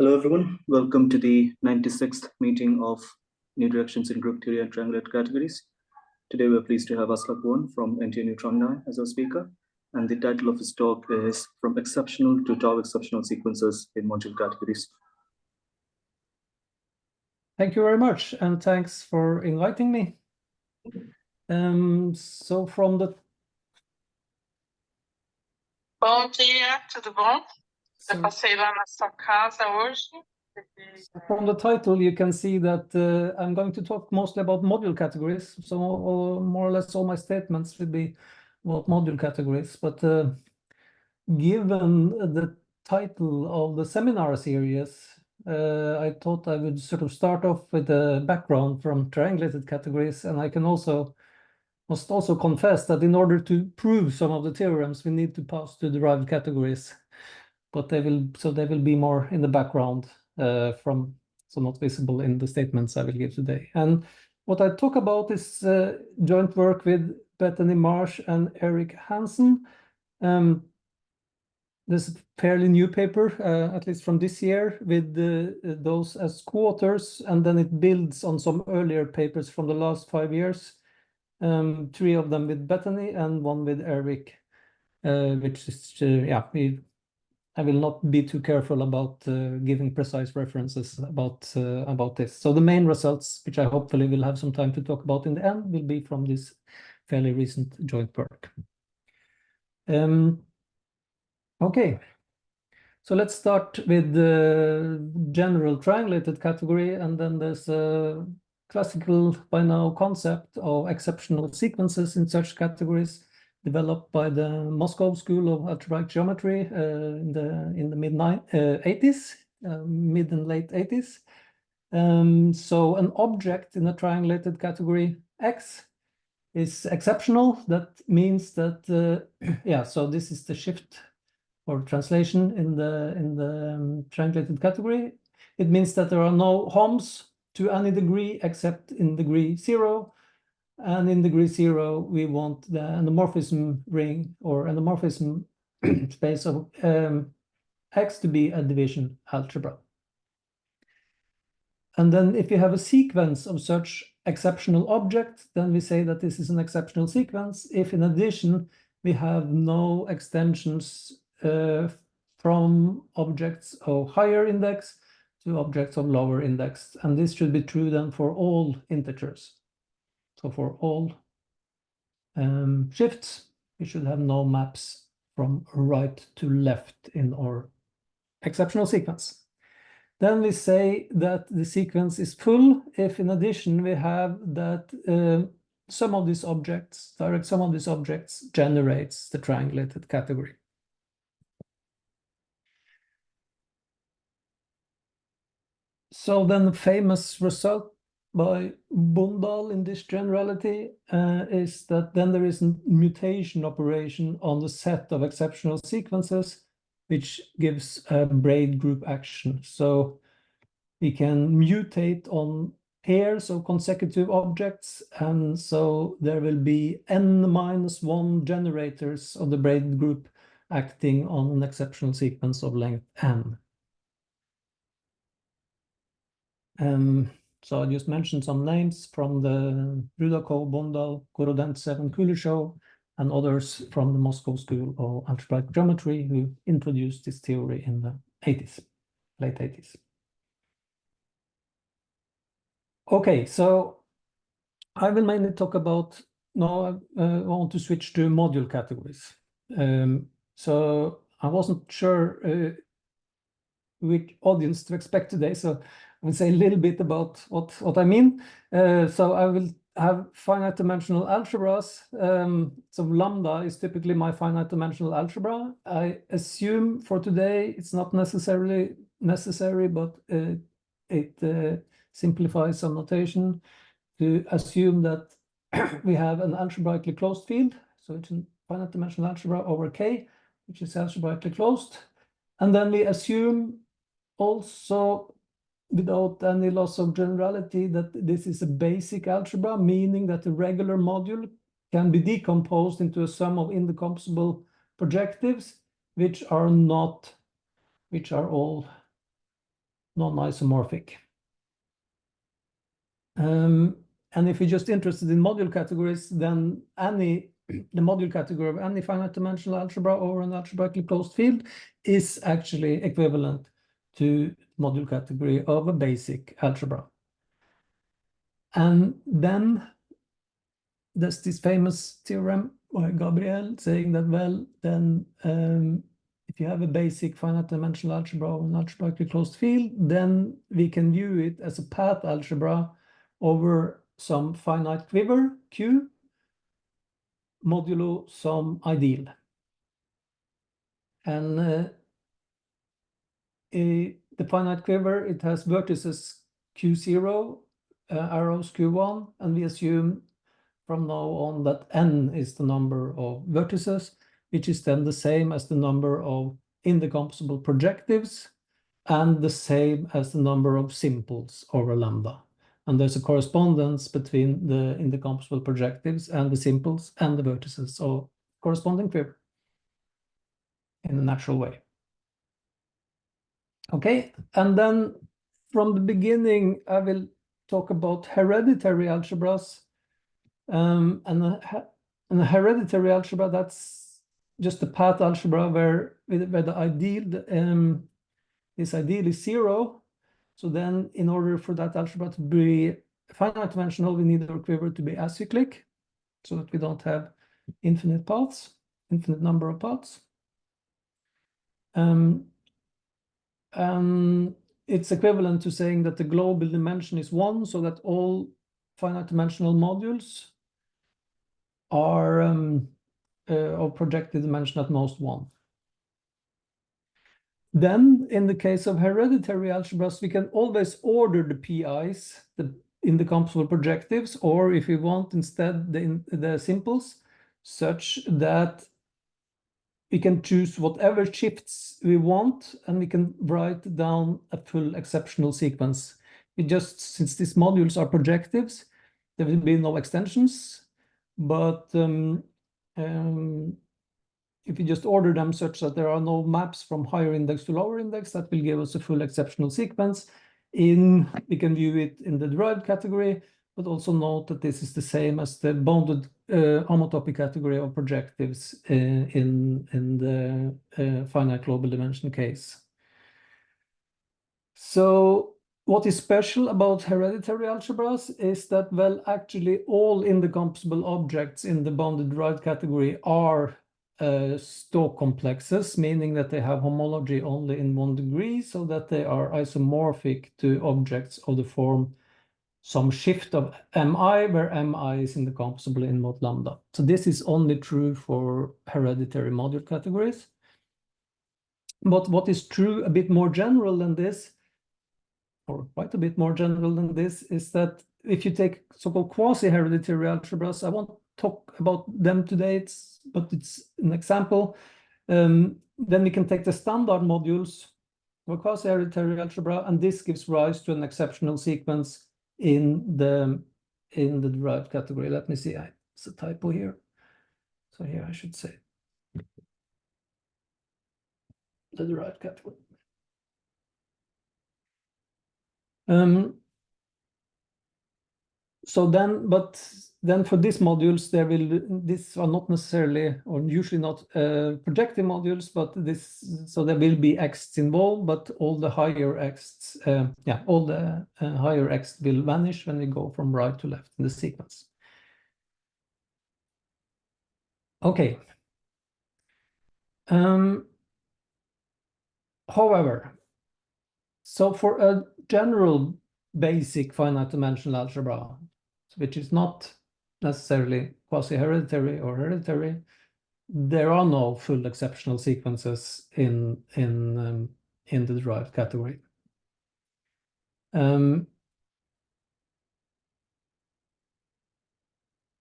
Hello, everyone. Welcome to the 96th meeting of New Directions in Group Theory and Triangulated Categories. Today, we're pleased to have Aslak Buan from NTNU Trondheim as our speaker. And the title of his talk is From Exceptional to Tau Exceptional Sequences in Module Categories. Thank you very much, and thanks for inviting me. So from the... Bom dia, tudo bom? Eu passei lá na sua casa hoje. From the title, you can see that I'm going to talk mostly about module categories. So more or less all my statements will be about module categories. But given the title of the seminar series, I thought I would sort of start off with a background from triangulated categories, and I must also confess that in order to prove some of the theorems, we need to pass to derived categories, but they will be more in the background, so not visible in the statements I will give today. And what I talk about is joint work with Bethany, Marsh, and Eric Hanson. This is a fairly new paper, at least from this year, with those as co-authors, and then it builds on some earlier papers from the last 5 years. 3 of them with Bethany and 1 with Eric, which is, I will not be too careful about giving precise references about this. So the main results, which I hopefully will have some time to talk about in the end, will be from this fairly recent joint work. Okay, so let's start with the general triangulated category, and then there's a classical by now concept of exceptional sequences in such categories developed by the Moscow School of Algebraic Geometry in the mid-80s, mid and late 80s. So an object in a triangulated category X is exceptional. That means that so this is the shift or translation in the triangulated category. It means that there are no HOMs to any degree except in degree 0. And in degree 0, we want the endomorphism ring or endomorphism space of X to be a division algebra. And then if you have a sequence of such exceptional objects, then we say that this is an exceptional sequence. If in addition, we have no extensions from objects of higher index to objects of lower index. And this should be true then for all integers. So for all shifts, we should have no maps from right to left in our exceptional sequence. Then we say that the sequence is full if in addition we have that some of these objects, direct sum of these objects generates the triangulated category. So then the famous result by Bundal in this generality is that then there is a mutation operation on the set of exceptional sequences, which gives a braid group action. So we can mutate on pairs of consecutive objects, and so there will be n-1 generators of the braid group acting on an exceptional sequence of length n. So I just mentioned some names from the Rudakov, Bundal, Gorodentsev, and Kuleshov, and others from the Moscow School of Algebraic Geometry who introduced this theory in the 80s, late 80s. Okay, so I will mainly talk about, now I want to switch to module categories. So I wasn't sure which audience to expect today, so I will say a little bit about what I mean. So I will have finite dimensional algebras. So lambda is typically my finite dimensional algebra. I assume for today it's not necessarily necessary, but it simplifies some notation to assume that we have an algebraically closed field. So it's a finite dimensional algebra over K, which is algebraically closed. And then we assume also, without any loss of generality, that this is a basic algebra, meaning that the regular module can be decomposed into a sum of indecomposable projectives, which are all non-isomorphic. And if you're just interested in module categories, then the module category of any finite dimensional algebra over an algebraically closed field is actually equivalent to module category of a basic algebra. And then there's this famous theorem by Gabriel saying that, well, then if you have a basic finite dimensional algebra or an algebraically closed field, then we can view it as a path algebra over some finite quiver Q modulo some ideal. And the finite quiver, it has vertices Q0, arrows Q1, and we assume from now on that n is the number of vertices, which is then the same as the number of indecomposable projectives and the same as the number of simples over lambda. And there's a correspondence between the indecomposable projectives and the simples and the vertices, so corresponding quiver in a natural way. Okay, and then from the beginning, I will talk about hereditary algebras. And a hereditary algebra, that's just a path algebra where the ideal, this ideal is 0. So then in order for that algebra to be finite dimensional, we need our quiver to be acyclic so that we don't have infinite paths, infinite number of paths. And it's equivalent to saying that the global dimension is 1, so that all finite dimensional modules are of projected dimension at most 1. Then, in the case of hereditary algebras, we can always order the PIs, the indecomposable projectives, or if we want instead the simples, such that we can choose whatever shifts we want, and we can write down a full exceptional sequence. Since these modules are projectives, there will be no extensions, but if you just order them such that there are no maps from higher index to lower index, that will give us a full exceptional sequence. We can view it in the derived category, but also note that this is the same as the bounded homotopy category of projectives in the finite global dimension case. So what is special about hereditary algebras is that, well, actually all indecomposable objects in the bounded derived category are Stokes complexes, meaning that they have homology only in 1 degree, so that they are isomorphic to objects of the form some shift of mi, where mi is indecomposable in mod lambda. So this is only true for hereditary module categories. But what is true a bit more general than this, or quite a bit more general than this, is that if you take so-called quasi-hereditary algebras, I won't talk about them today, but it's an example. Then we can take the standard modules of a quasi-hereditary algebra, and this gives rise to an exceptional sequence in the derived category. Let me see, it's a typo here. So here I should say the derived category. So then for these modules, these are not necessarily, or usually not projective modules, but so there will be x's involved, but all the higher x's, all the higher x's will vanish when we go from right to left in the sequence. Okay. However, so for a general basic finite dimensional algebra, which is not necessarily quasi-hereditary or hereditary, there are no full exceptional sequences in the derived category. And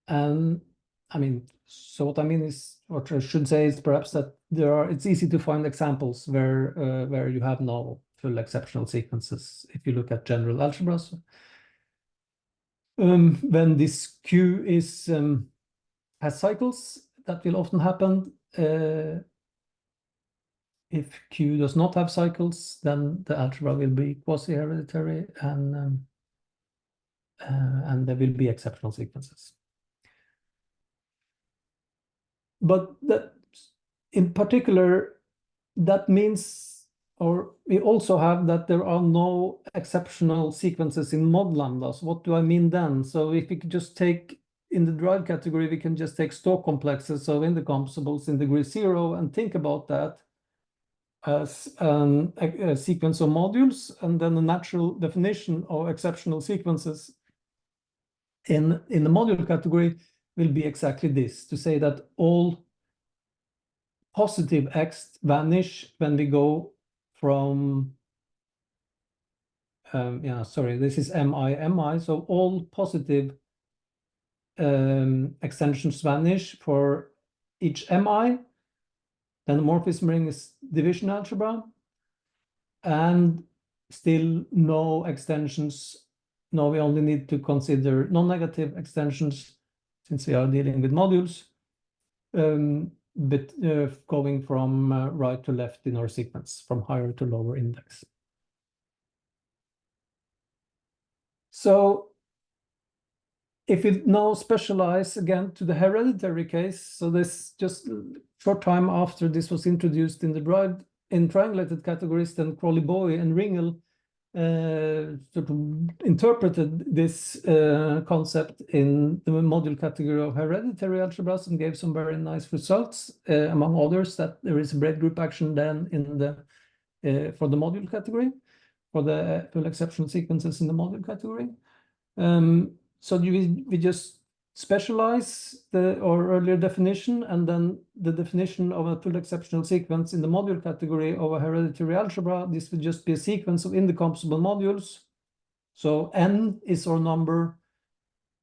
I mean, so what I mean is, what I should say is perhaps that it's easy to find examples where you have no full exceptional sequences if you look at general algebras. When this Q has cycles, that will often happen if Q does not have cycles, then the algebra will be quasi-hereditary, and there will be exceptional sequences. But that, in particular, that means, or we also have that there are no exceptional sequences in mod lambdas. What do I mean then? So if we could just take, in the derived category, we can just take store complexes, so indecomposables in degree 0, and think about that as a sequence of modules, and then a natural definition of exceptional sequences in the module category will be exactly this, to say that all positive x vanish when we go from, this is mi, so all positive extensions vanish for each mi. Then the morphism ring is division algebra, and still no extensions. No, we only need to consider non-negative extensions since we are dealing with modules, but going from right to left in our sequence, from higher to lower index. So if we now specialize again to the hereditary case, so this just short time after this was introduced in the derived in triangulated categories, then Crawley-Boevey and Ringel sort of interpreted this concept in the module category of hereditary algebras and gave some very nice results, among others, that there is a braid group action then in the for the module category, for the full exceptional sequences in the module category. So we just specialize our earlier definition, and then the definition of a full exceptional sequence in the module category of a hereditary algebra. This would just be a sequence of indecomposable modules. So n is our number.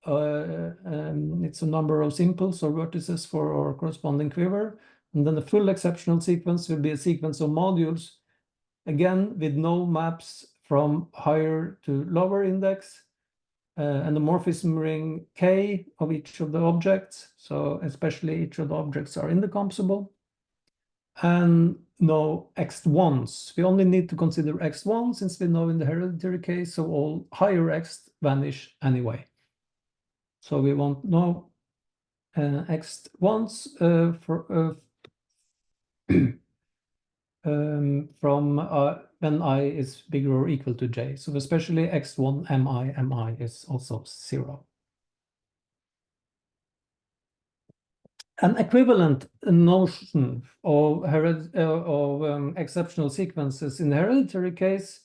It's a number of simples or vertices for our corresponding quiver. And then the full exceptional sequence will be a sequence of modules, again, with no maps from higher to lower index. And the morphism ring K of each of the objects, so especially each of the objects are indecomposable, and no x1s. We only need to consider x1 since we know in the hereditary case, so all higher x vanish anyway. So we want no x1s from when I is bigger or equal to j. So especially x1 mi is also 0. An equivalent notion of exceptional sequences in the hereditary case,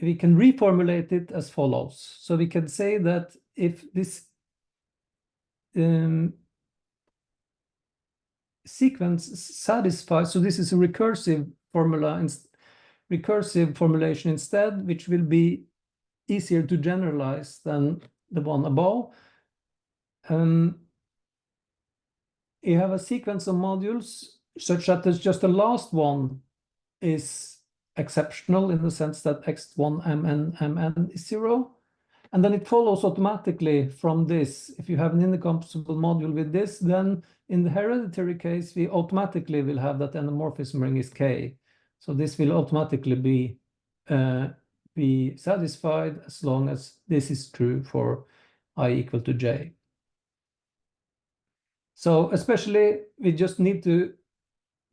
we can reformulate it as follows. So we can say that if this sequence satisfies, so this is a recursive formula, recursive formulation instead, which will be easier to generalize than the one above. You have a sequence of modules such that there's just the last one is exceptional in the sense that x1 mn is 0. And then it follows automatically from this. If you have an indecomposable module with this, then in the hereditary case, we automatically will have that endomorphism ring is K. So this will automatically be satisfied as long as this is true for I equal to j. So especially we just need to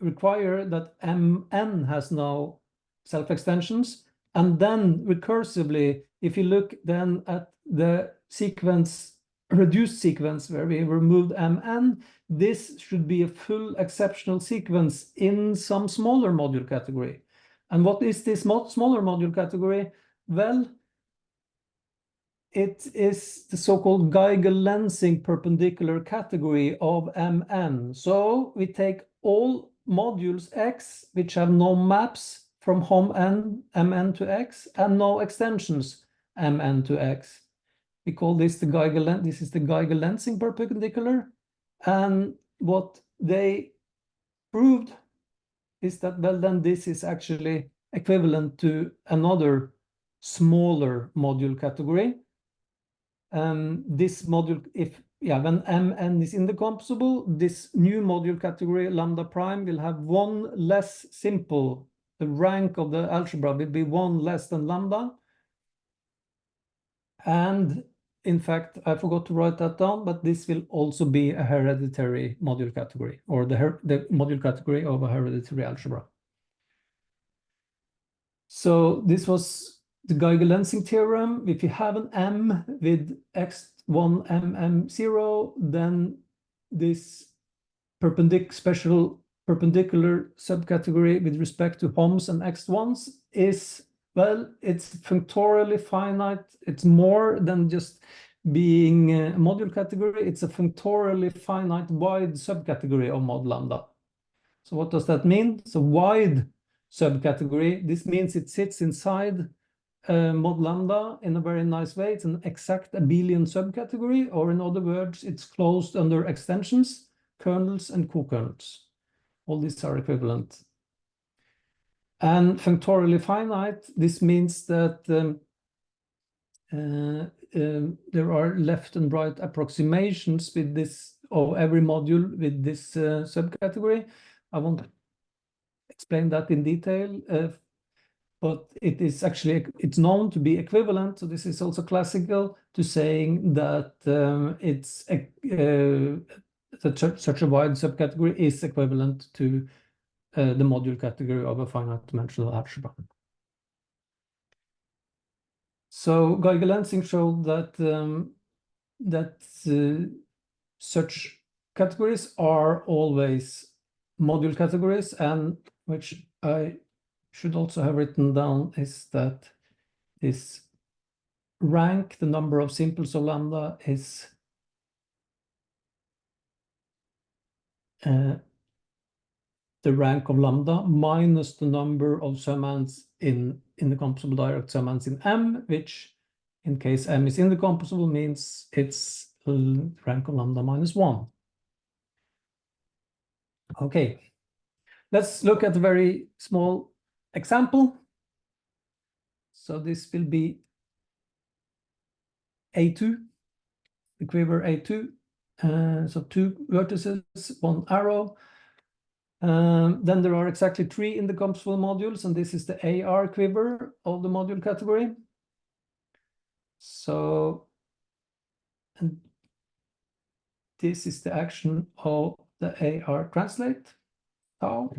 require that mn has no self-extensions, and then recursively, if you look then at the sequence, reduced sequence where we removed mn, this should be a full exceptional sequence in some smaller module category. And what is this smaller module category? Well, it is the so-called Geigel-Lensing perpendicular category of mn. So we take all modules x which have no maps from home n, mn to x, and no extensions mn to x. We call this the Geigel-Lensing perpendicular. And what they proved is that, well, then this is actually equivalent to another smaller module category. This module, if when Mn is indecomposable, this new module category lambda prime will have one less simple. The rank of the algebra will be one less than lambda. And in fact, I forgot to write that down, but this will also be a hereditary module category, or the module category of a hereditary algebra. So this was the Geiger-Lensing theorem. If you have an M with x1 mm0, then this special perpendicular subcategory with respect to HOMs and x1s is, well, it's functorially finite. It's more than just being a module category. It's a functorially finite wide subcategory of mod lambda. So what does that mean? So wide subcategory, this means it sits inside mod lambda in a very nice way. It's an exact abelian subcategory, or in other words, it's closed under extensions, kernels, and co-kernels. All these are equivalent. And functorially finite, this means that there are left and right approximations with this, of every module with this subcategory. I won't explain that in detail, but it is actually, it's known to be equivalent. So this is also classical to saying that such a wide subcategory is equivalent to the module category of a finite dimensional algebra. So Geiger-Lensing showed that such categories are always module categories, and which I should also have written down is that this rank, the number of simples of lambda, is the rank of lambda minus the number of summands in indecomposable direct summands in M, which in case M is indecomposable means it's rank of lambda minus 1. Okay, let's look at a very small example. So this will be A2, the quiver A2. So 2 vertices, 1 arrow. Then there are exactly 3 indecomposable modules, and this is the AR quiver of the module category. So, and this is the action of the AR translate. So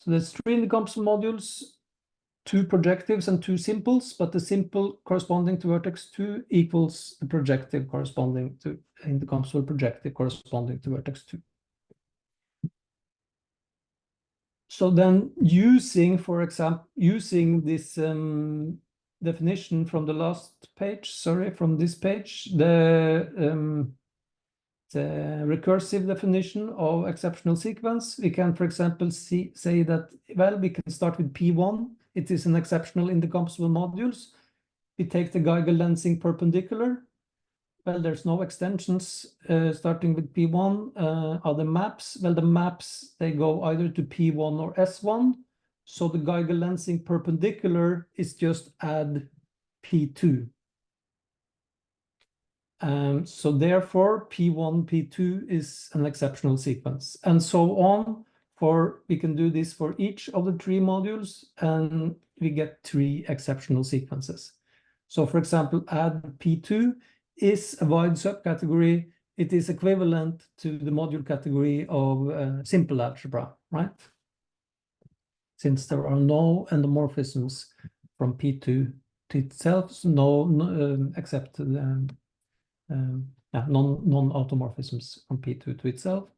there's 3 indecomposable modules, 2 projectives and 2 simples, but the simple corresponding to vertex 2 equals the projective corresponding to indecomposable projective corresponding to vertex 2. So then for example, using this definition from the last page, from this page, the recursive definition of exceptional sequence, we can, for example, say that, well, we can start with P1. It is an exceptional indecomposable modules. We take the Geiger-Lensing perpendicular. Well, there's no extensions starting with P1. Are the maps? Well, the maps, they go either to P1 or S1. So the Geiger-Lensing perpendicular is just add P2. So therefore, P1, P2 is an exceptional sequence, and so on. We can do this for each of the 3 modules, and we get 3 exceptional sequences. So for example, add P2 is a wide subcategory. It is equivalent to the module category of simple algebra, right? Since there are no endomorphisms from P2 to itself, except non-automorphisms from P2 to itself.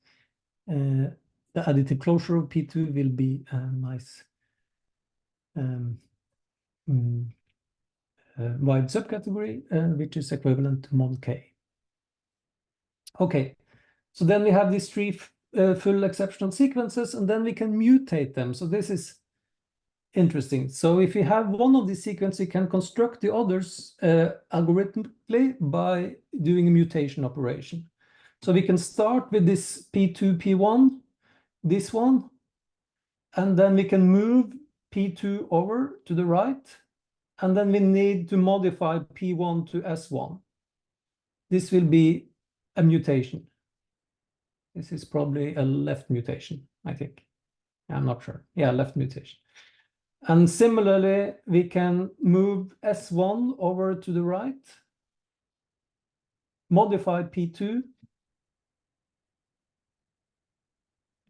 The additive closure of P2 will be a nice wide subcategory, which is equivalent to mod K. Okay, so then we have these 3 full exceptional sequences, and then we can mutate them. So this is interesting. So if we have one of these sequences, we can construct the others algorithmically by doing a mutation operation. So we can start with this P2, P1, this one, and then we can move P2 over to the right, and then we need to modify P1 to S1. This will be a mutation. This is probably a left mutation, I think. I'm not sure. Yeah, left mutation. And similarly, we can move S1 over to the right, modify P2 to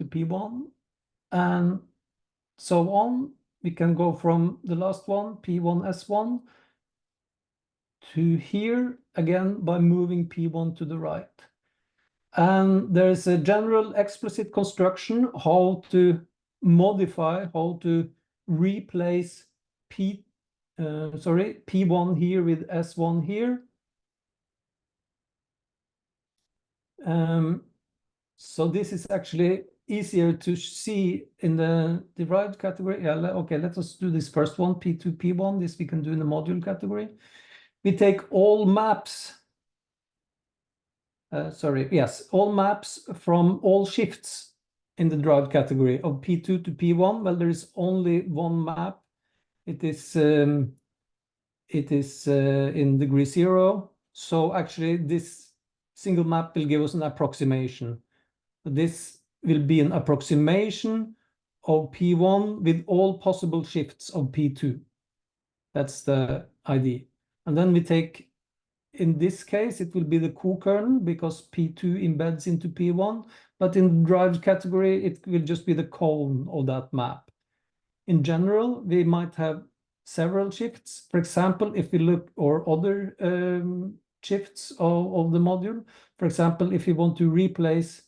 P1, and so on. We can go from the last one, P1, S1, to here again by moving P1 to the right. And there is a general explicit construction how to modify, how to replace P1 here with S1 here. So this is actually easier to see in the derived category. Yeah, okay, let us do this first one, P2, P1. This we can do in the module category. We take all maps. All maps from all shifts in the derived category of P2 to P1. Well, there is only one map. It is in degree 0. So actually, this single map will give us an approximation. This will be an approximation of P1 with all possible shifts of P2. That's the idea. And then we take, in this case, it will be the co-kernel because P2 embeds into P1, but in the derived category, it will just be the cone of that map. In general, we might have several shifts. For example, if we look, or other shifts of the module. For example, if we want to replace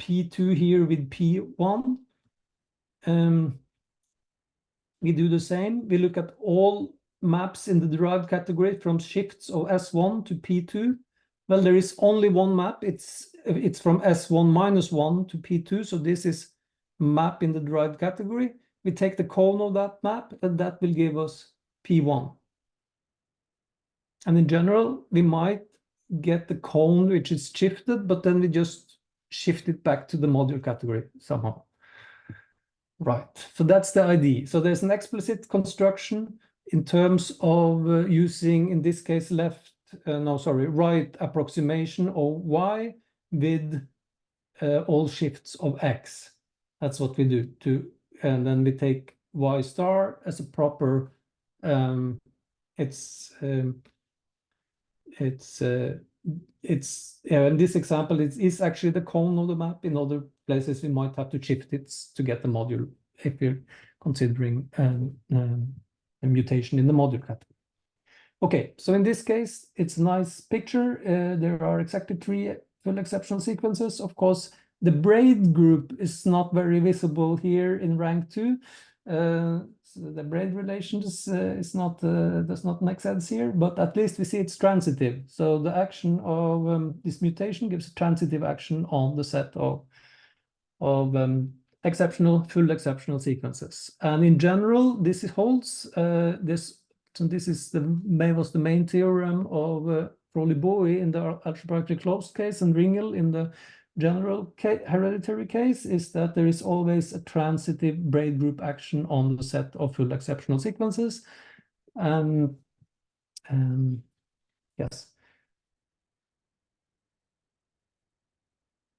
P2 here with P1, we do the same. We look at all maps in the derived category from shifts of S1 to P2. Well, there is only one map. It's from S1 minus 1 to P2. So this is map in the derived category. We take the cone of that map, and that will give us P1. And in general, we might get the cone which is shifted, but then we just shift it back to the module category somehow. Right, so that's the idea. So there's an explicit construction in terms of using, in this case, right approximation of y with all shifts of x. That's what we do and then we take y star as a proper. In this example, it is actually the cone of the map. In other places, we might have to shift it to get the module if you're considering a mutation in the module category. Okay, so in this case, it's a nice picture. There are exactly 3 full exceptional sequences. Of course, the braid group is not very visible here in rank 2. So the braid relations does not make sense here, but at least we see it's transitive. So the action of this mutation gives a transitive action on the set of full exceptional sequences. And in general, this holds. This was the main theorem of Crawley-Boevey in the algebraically closed case, and Ringel in the general hereditary case, is that there is always a transitive braid group action on the set of full exceptional sequences. Yes.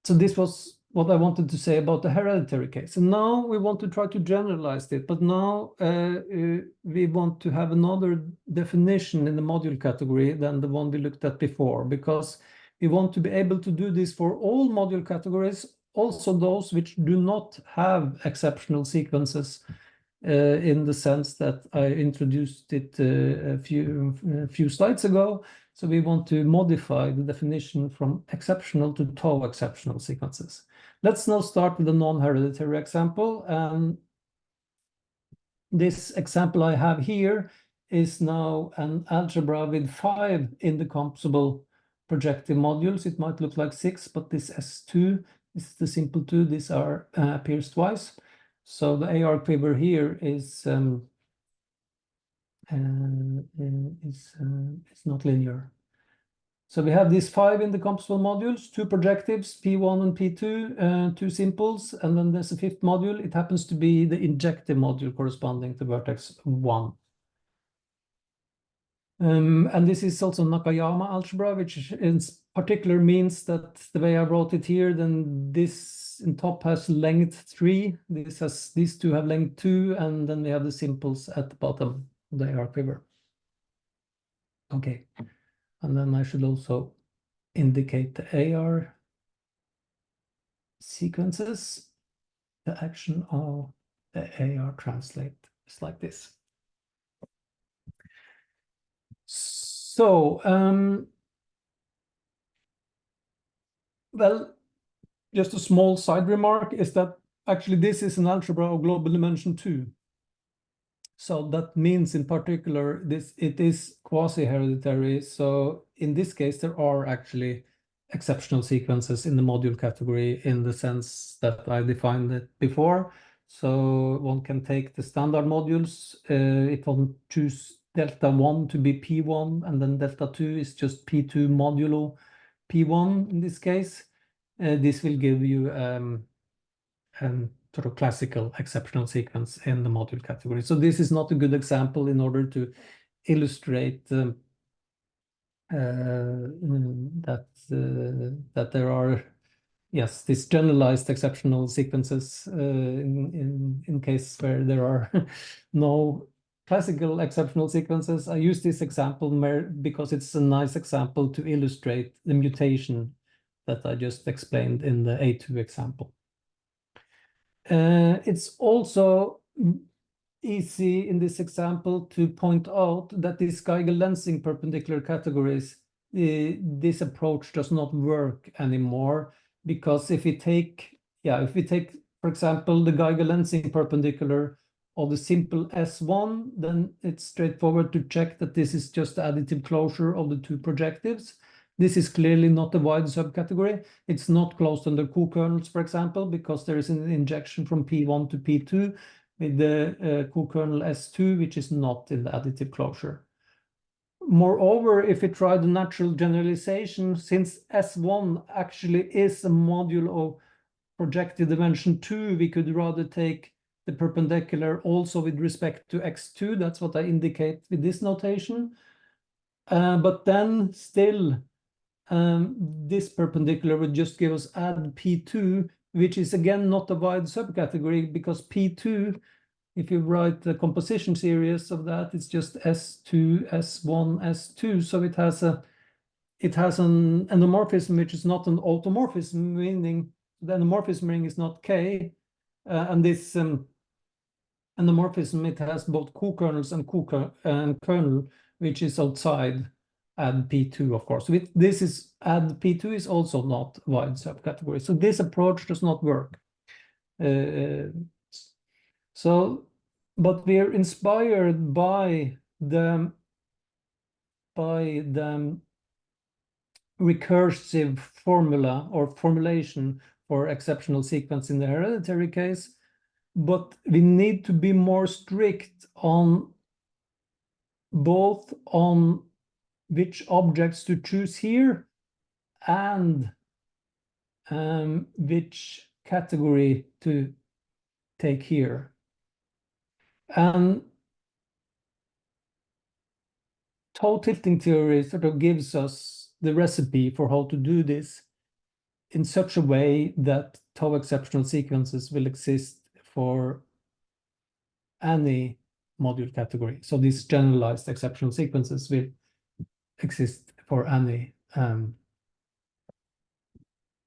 So this was what I wanted to say about the hereditary case. And now we want to try to generalize it, but now we want to have another definition in the module category than the one we looked at before, because we want to be able to do this for all module categories, also those which do not have exceptional sequences in the sense that I introduced it a few slides ago. So we want to modify the definition from exceptional to tau exceptional sequences. Let's now start with a non-hereditary example. This example I have here is now an algebra with 5 indecomposable projective modules. It might look like 6, but this S2, this is the simple 2. These are appears twice. So the AR quiver here is not linear. So we have these 5 indecomposable modules, 2 projectives, P1 and P2, 2 simples, and then there's a 5th module. It happens to be the injective module corresponding to vertex 1. And this is also Nakayama algebra, which in particular means that the way I wrote it here, then this in top has length 3, these two have length 2, and then we have the simples at the bottom of the AR quiver. Okay, and then I should also indicate the AR sequences. The action of the AR translate is like this. So, well, just a small side remark is that actually this is an algebra of global dimension 2. So that means in particular, it is quasi-hereditary. So in this case, there are actually exceptional sequences in the module category in the sense that I defined it before. So one can take the standard modules, if one choose delta 1 to be P1, and then delta 2 is just P2 modulo P1 in this case. This will give you sort of classical exceptional sequence in the module category. So this is not a good example in order to illustrate that there are, yes, these generalized exceptional sequences in case where there are no classical exceptional sequences. I use this example because it's a nice example to illustrate the mutation that I just explained in the A2 example. It's also easy in this example to point out that these Geiger-Lensing perpendicular categories, this approach does not work anymore, because if we take, for example, the Geiger-Lensing perpendicular of the simple S1, then it's straightforward to check that this is just the additive closure of the two projectives. This is clearly not a wide subcategory. It's not closed under co-kernels, for example, because there is an injection from P1 to P2 with the co-kernel S2, which is not in the additive closure. Moreover, if we try the natural generalization, since S1 actually is a module of projective dimension 2, we could rather take the perpendicular also with respect to X2. That's what I indicate with this notation. But then still, this perpendicular would just give us add P2, which is again not a wide subcategory, because P2, if you write the composition series of that, it's just S2, S1, S2. So it has an endomorphism which is not an automorphism, meaning the endomorphism ring is not K, and this endomorphism, it has both co-kernels and kernel, which is outside add P2, of course. This is add P2 is also not wide subcategory. So this approach does not work. But we are inspired by the recursive formula or formulation for exceptional sequence in the hereditary case. But we need to be more strict on both on which objects to choose here and which category to take here. And tau tilting theory sort of gives us the recipe for how to do this in such a way that tau exceptional sequences will exist for any module category. So these generalized exceptional sequences will exist for any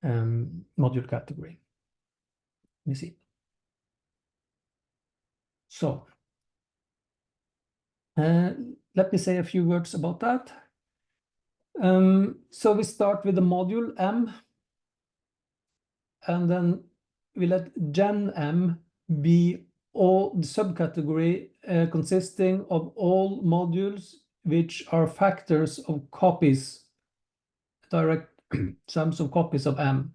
module category. Let me see. So let me say a few words about that. So we start with the module M, and then we let gen M be all the subcategory consisting of all modules which are factors of copies, direct sums of copies of M.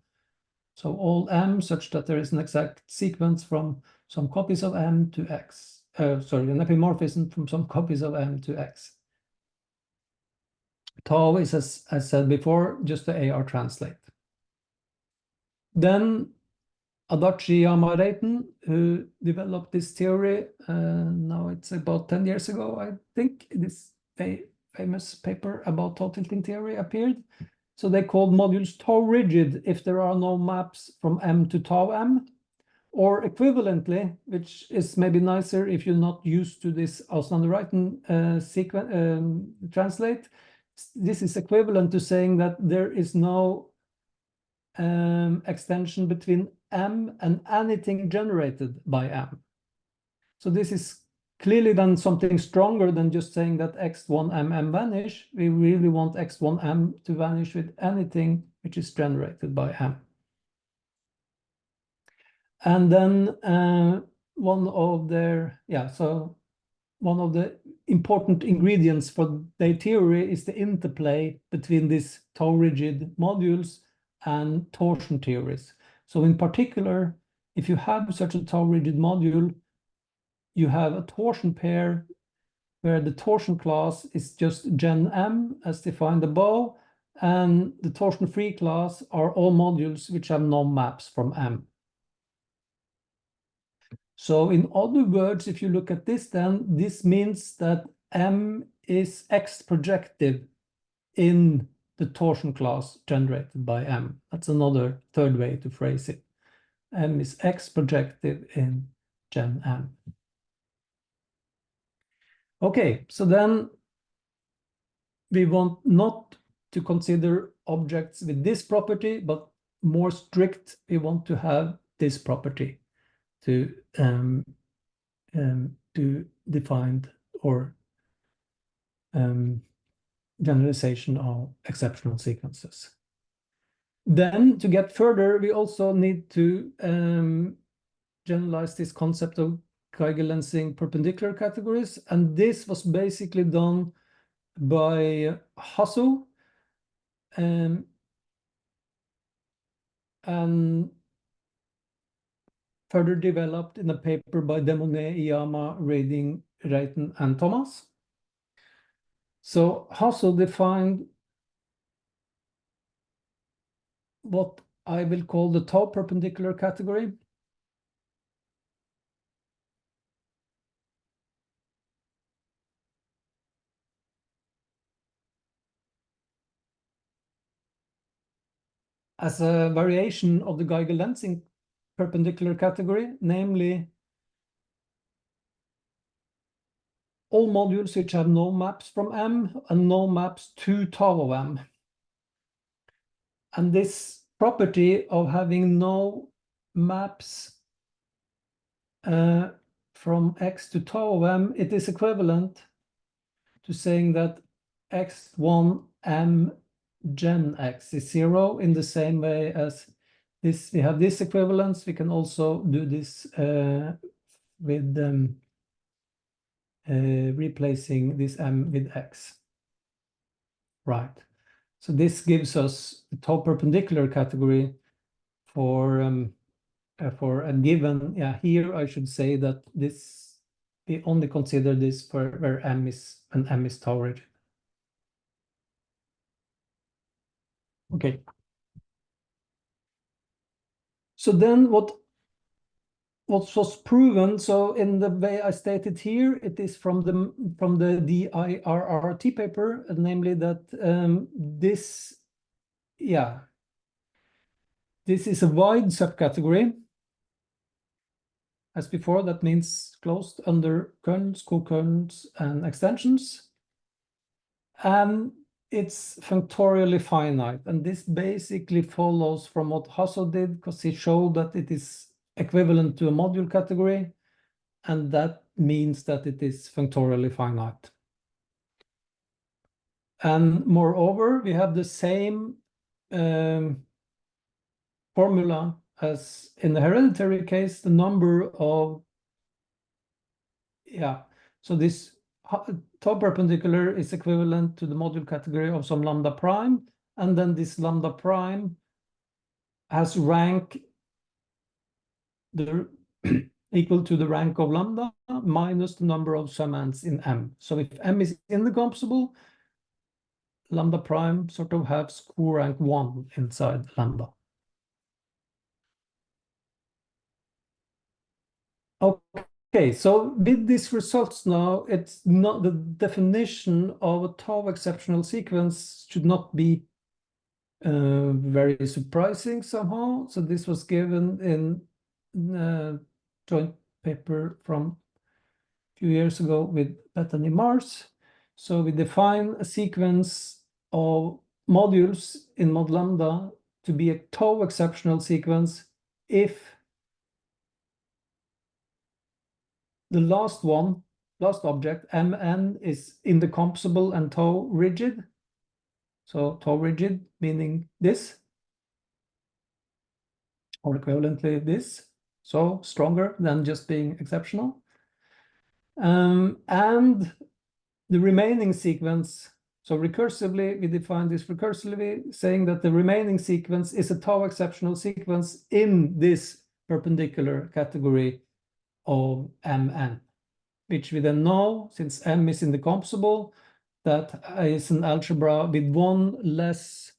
So all M such that there is an exact sequence from some copies of M to X. An epimorphism from some copies of M to X. Tau is, as I said before, just the AR translate. Then Adachi-Iyama-Reiten, who developed this theory, now it's about 10 years ago, I think. It is famous paper about tau tilting theory appeared. So they called modules tau rigid if there are no maps from M to tau M, or equivalently, which is maybe nicer if you're not used to this Igusa-Todorov sequence translate. This is equivalent to saying that there is no extension between M and anything generated by M. So this is clearly then something stronger than just saying that x1m vanish. We really want x1m to vanish with anything which is generated by M. And then one of the important ingredients for their theory is the interplay between these tau-rigid modules and torsion theories. So in particular, if you have such a tau-rigid module, you have a torsion pair where the torsion class is just gen M as defined above, and the torsion-free class are all modules which have no maps from M. So in other words, if you look at this, then this means that M is X projective in the torsion class generated by M. That's another third way to phrase it. M is X projective in gen M. Okay, so then we want not to consider objects with this property, but more strict, we want to have this property to define or generalization of exceptional sequences. Then to get further, we also need to generalize this concept of Geiger-Lensing perpendicular categories, and this was basically done by Jasso and further developed in a paper by Bethany, Adachi-Iyama-Reiten, and Thomas. So Jasso defined what I will call the tau perpendicular category. As a variation of the Geiger-Lensing perpendicular category, namely all modules which have no maps from M and no maps to tau of M. And this property of having no maps from X to tau of M, it is equivalent to saying that x1m gen X is 0 in the same way as this. We have this equivalence. We can also do this with replacing this M with X. Right. So this gives us the tau perpendicular category for a given. Yeah, here I should say that this we only consider this for where M is tau rigid. Okay. So then what was proven, so in the way I stated here, it is from the DIRRT paper, namely that this is a wide subcategory. As before, that means closed under kernels, co-kernels, and extensions. And it's functorially finite. And this basically follows from what Jasso did, because he showed that it is equivalent to a module category, and that means that it is functorially finite. And moreover, we have the same formula as in the hereditary case, the number of, so this tau perpendicular is equivalent to the module category of some lambda prime, and then this lambda prime has rank equal to the rank of lambda minus the number of summands in M. So if M is indecomposable, lambda prime sort of has co-rank 1 inside lambda. Okay, Okay, so with these results now, it's not the definition of a tau exceptional sequence should not be very surprising somehow. So this was given in a joint paper from a few years ago with Bethany Marsh. So we define a sequence of modules in mod lambda to be a tau exceptional sequence if the last object, Mn, is indecomposable and tau rigid. So tau rigid meaning this, or equivalently this, so stronger than just being exceptional. And the remaining sequence, so recursively, we define this recursively, saying that the remaining sequence is a tau exceptional sequence in this perpendicular category of Mn, which we then know, since M is indecomposable, that is an algebra with one less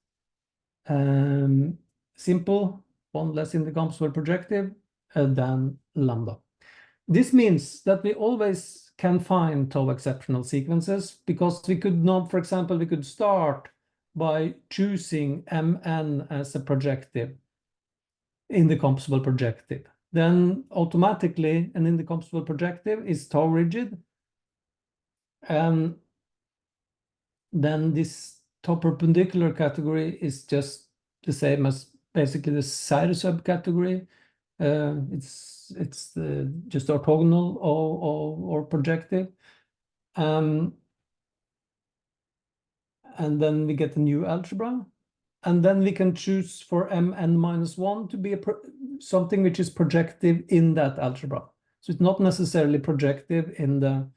simple, one less indecomposable projective than lambda. This means that we always can find tau exceptional sequences, because we could not, for example, we could start by choosing Mn as a projective, indecomposable projective. Then automatically an indecomposable projective is tau rigid. And then this tau perpendicular category is just the same as basically the side subcategory. It's just orthogonal or projective. And then we get a new algebra. And then we can choose for Mn-1 to be something which is projective in that algebra. So it's not necessarily projective in the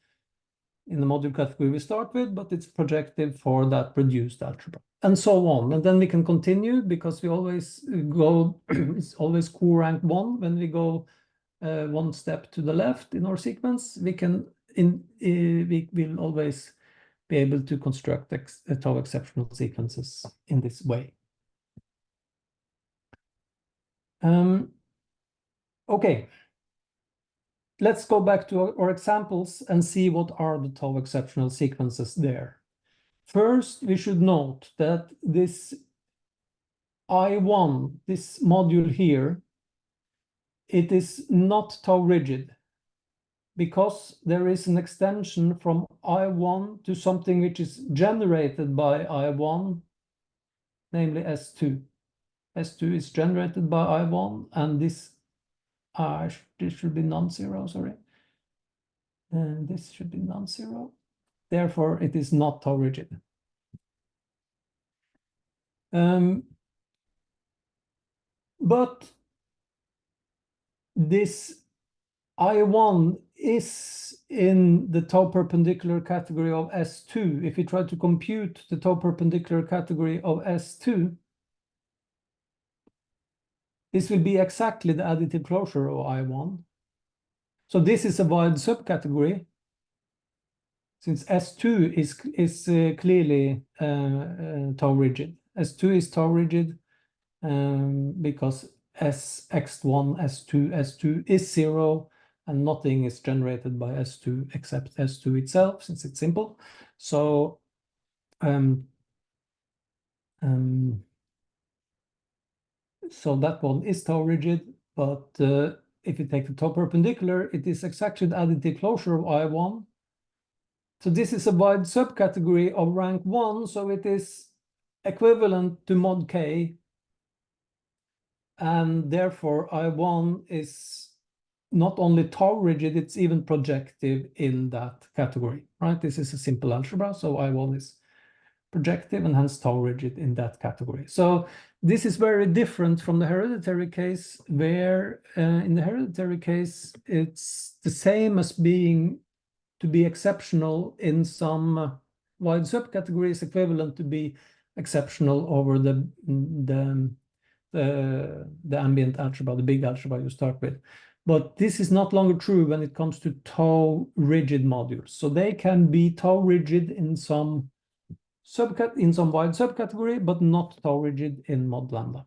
module category we start with, but it's projective for that reduced algebra, and so on. And then we can continue, because we always go, it's always co-rank 1 when we go one step to the left in our sequence. We will always be able to construct tau exceptional sequences in this way. Okay, let's go back to our examples and see what are the tau exceptional sequences there. First, we should note that this I1, this module here, it is not tau rigid, because there is an extension from I1 to something which is generated by I1, namely S2. S2 is generated by I1, and this should be non-zero, sorry. And this should be non-zero. Therefore, it is not tau rigid. But this I1 is in the tau perpendicular category of S2. If we try to compute the tau perpendicular category of S2, this will be exactly the additive closure of I1. So this is a wide subcategory, since S2 is clearly tau rigid. S2 is tau rigid because Sx1, S2, S2 is 0, and nothing is generated by S2 except S2 itself, since it's simple. So so that one is tau rigid, but if you take the tau perpendicular, it is exactly the additive closure of I1. So this is a wide subcategory of rank 1, so it is equivalent to mod K, and therefore I1 is not only tau rigid, it's even projective in that category, right? This is a simple algebra, so I1 is projective and hence tau rigid in that category. So this is very different from the hereditary case, where in the hereditary case, it's the same as being to be exceptional in some wide subcategories, equivalent to be exceptional over the ambient algebra, the big algebra you start with. But this is not longer true when it comes to tau rigid modules. So they can be tau rigid in some wide subcategory, but not tau rigid in mod lambda.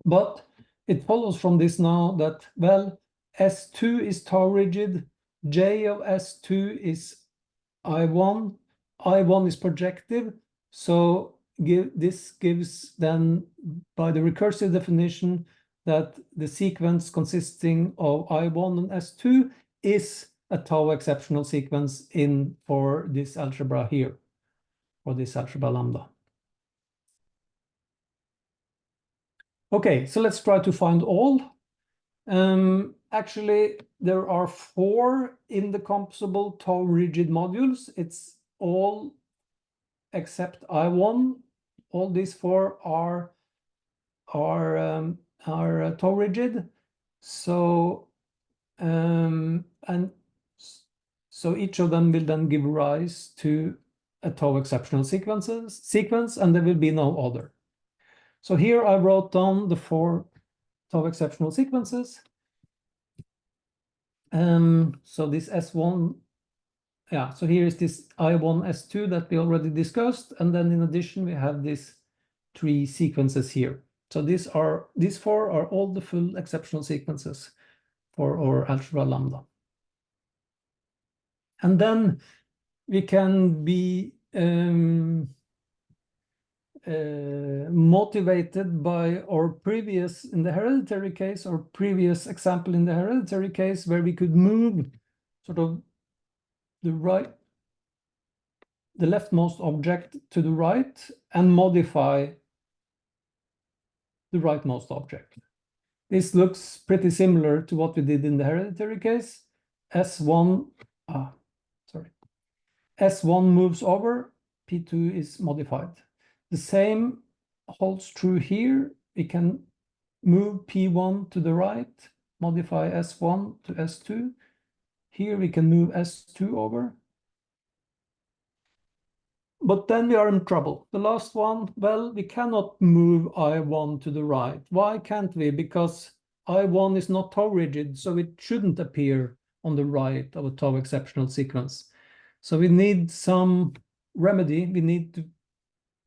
But it follows from this now that, well, S2 is tau rigid, J of S2 is I1, I1 is projective, so this gives then, by the recursive definition, that the sequence consisting of I1 and S2 is a tau exceptional sequence for this algebra here, or this algebra lambda. Okay, so let's try to find all. Actually, there are 4 indecomposable tau rigid modules. It's all except I1. All these 4 are tau rigid. So so each of them will then give rise to a tau exceptional sequence, and there will be no other. So here I wrote down the 4 tau exceptional sequences. So this S1, yeah, so here is this I1 S2 that we already discussed, and then in addition we have these 3 sequences here. So these 4 are all the full exceptional sequences for our algebra lambda. And then we can be motivated by our previous, in the hereditary case, or previous example in the hereditary case, where we could move sort of the leftmost object to the right and modify the rightmost object. This looks pretty similar to what we did in the hereditary case. S1 moves over, P2 is modified. The same holds true here. We can move P1 to the right, modify S1 to S2. Here we can move S2 over. But then we are in trouble. The last one, well, we cannot move I1 to the right. Why can't we? Because I1 is not tau rigid, so it shouldn't appear on the right of a tau exceptional sequence. So we need some remedy. We need to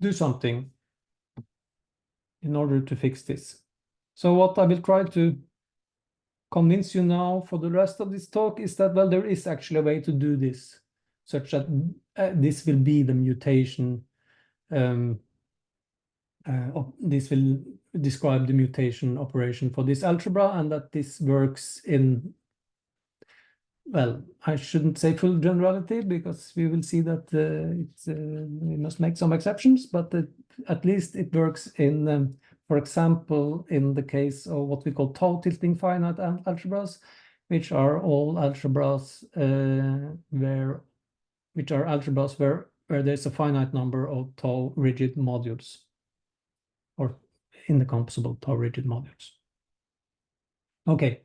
do something in order to fix this. So what I will try to convince you now for the rest of this talk is that, well, there is actually a way to do this, such that this will be the mutation. This will describe the mutation operation for this algebra, and that this works in, well, I shouldn't say full generality, because we will see that we must make some exceptions, but at least it works in, for example, in the case of what we call tau tilting finite algebras, which are all algebras where there's a finite number of tau rigid modules, or indecomposable tau rigid modules. Okay.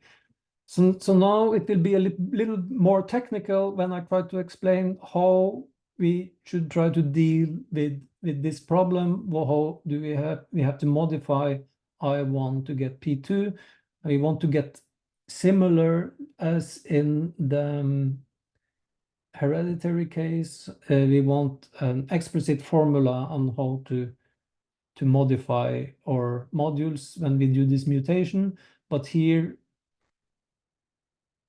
So now it will be a little more technical when I try to explain how we should try to deal with this problem. Well, how do we have to modify I1 to get P2. We want to get similar as in the hereditary case. We want an explicit formula on how to modify our modules when we do this mutation, but here,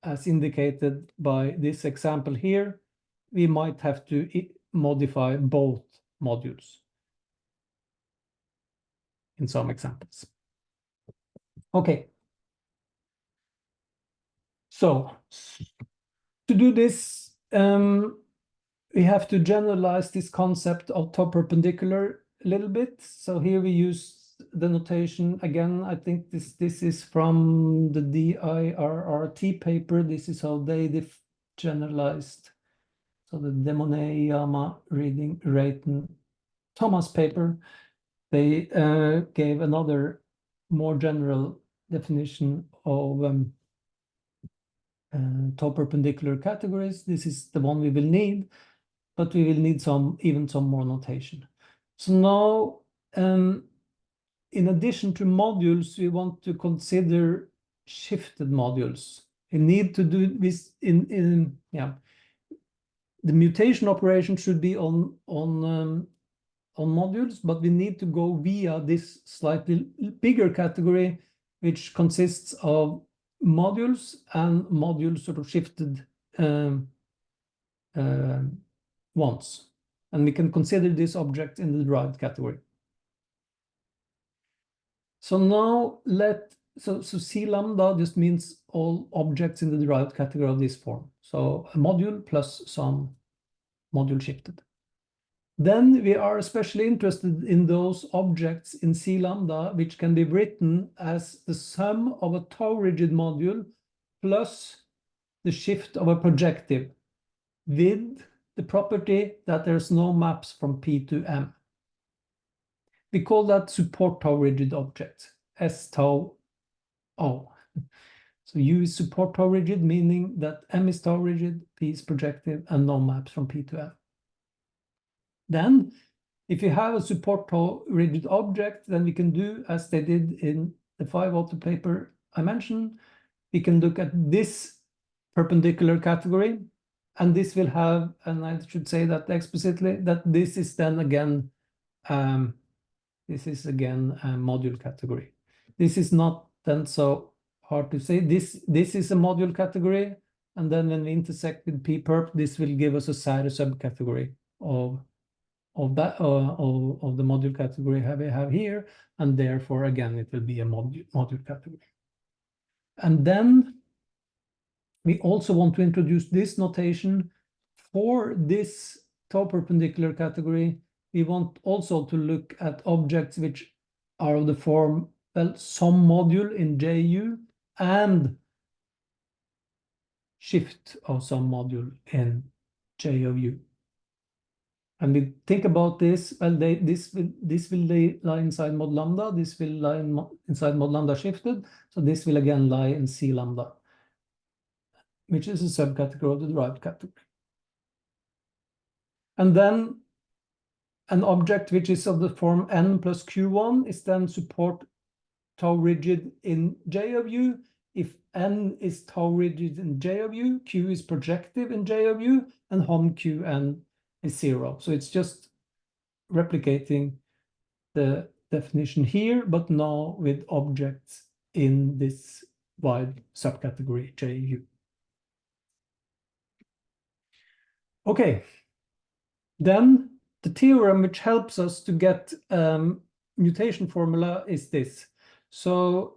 as indicated by this example here, we might have to modify both modules in some examples. Okay. So to do this, we have to generalize this concept of tau perpendicular a little bit. So here we use the notation again. I think this is from the DIRRT paper. This is how they generalized. So the Adachi-Iyama-Reiten Thomas paper, they gave another more general definition of tau perpendicular categories. This is the one we will need, but we will need even some more notation. So now, in addition to modules, we want to consider shifted modules. We need to do this the mutation operation should be on modules, but we need to go via this slightly bigger category, which consists of modules and modules sort of shifted ones. And we can consider this object in the derived category. So now so C lambda just means all objects in the derived category of this form. So a module plus some module shifted. Then we are especially interested in those objects in C lambda, which can be written as the sum of a tau-rigid module plus the shift of a projective with the property that there's no maps from P to M. We call that support tau-rigid object, S tau O. So U is support tau-rigid, meaning that M is tau-rigid, P is projective, and no maps from P to M. Then, if you have a support tau-rigid object, then we can do as they did in the 5-author paper I mentioned. We can look at this perpendicular category, and this will have, and I should say that explicitly, that this is then again, a module category. This is not then so hard to say. This is a module category, and then when we intersect with P-perp, this will give us a subcategory of the module category we have here, and therefore again it will be a module category. And then we also want to introduce this notation for this tau perpendicular category. We want also to look at objects which are of the form, well, some module in JU and shift of some module in J of U. And we think about this, well, this will lie inside mod lambda, this will lie inside mod lambda shifted, so this will again lie in C lambda, which is a subcategory of the derived category. And then an object which is of the form N plus Q1 is then support tau rigid in J of U. If N is tau rigid in J of U, Q is projective in J of U, and hom Qn is 0. So it's just replicating the definition here, but now with objects in this wide subcategory JU. Okay, then the theorem which helps us to get mutation formula is this. So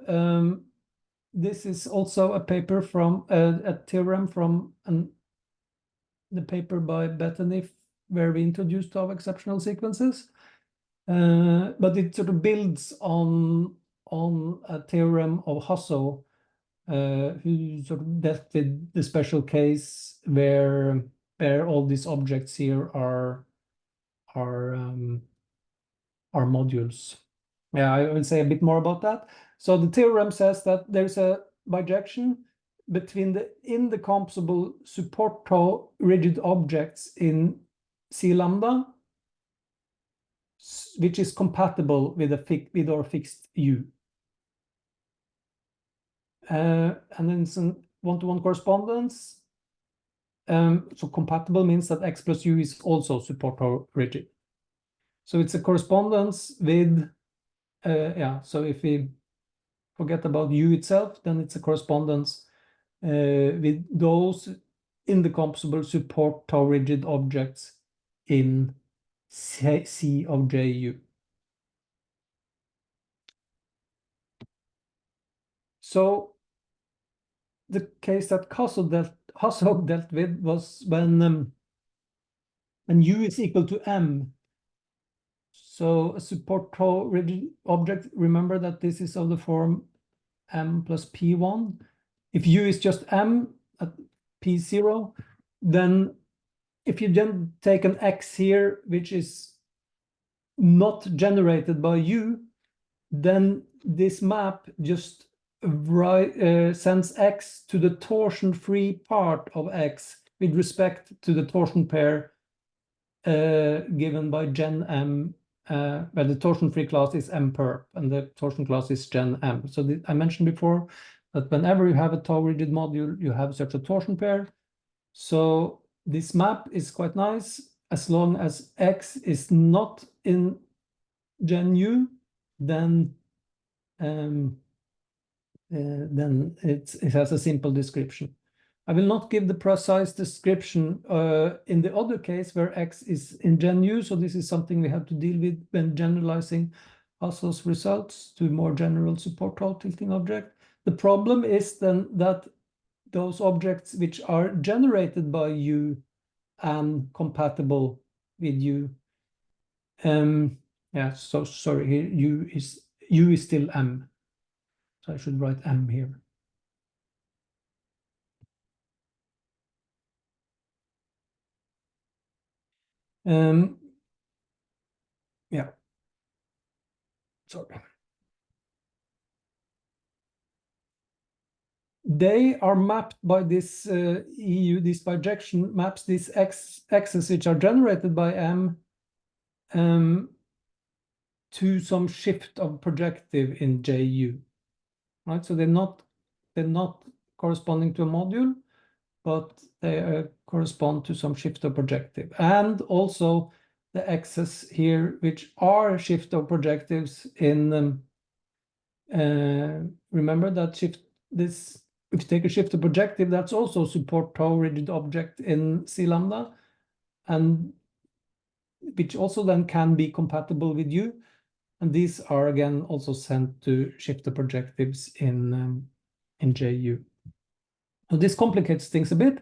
this is also a paper from a theorem from the paper by Bethany, where we introduced our exceptional sequences, but it sort of builds on a theorem of Jasso, who sort of dealt with the special case where all these objects here are modules. Yeah, I will say a bit more about that. So the theorem says that there's a bijection between the indecomposable support tau rigid objects in C lambda, which is compatible with our fixed U. And then some one-to-one correspondence. So compatible means that X plus U is also support tau rigid. So it's a correspondence with, so if we forget about U itself, then it's a correspondence with those indecomposable support tau rigid objects in C of JU. So the case that Jasso dealt with was when U is equal to M. So a support tau rigid object, remember that this is of the form M plus P1. If U is just M at P0, then if you then take an X here, which is not generated by U, then this map just sends X to the torsion-free part of X with respect to the torsion pair given by gen M, where the torsion-free class is M perp and the torsion class is gen M. So I mentioned before that whenever you have a tau rigid module, you have such a torsion pair. So this map is quite nice as long as X is not in gen U, then then it has a simple description. I will not give the precise description in the other case where X is in Gen U, so this is something we have to deal with when generalizing Hassel's results to more general support tau tilting object. The problem is then that those objects which are generated by U and compatible with U, yeah, so sorry, here U is still M, so I should write M here. Yeah, sorry. They are mapped by this EU, this bijection maps these x's which are generated by M to some shift of projective in JU, right? So they're not corresponding to a module, but they correspond to some shift of projective. And also the x's here, which are shift of projectives in, remember that shift, this, if you take a shift of projective, that's also support tau rigid object in C lambda, and which also then can be compatible with U. And these are again also sent to shift the projectives in JU. So this complicates things a bit,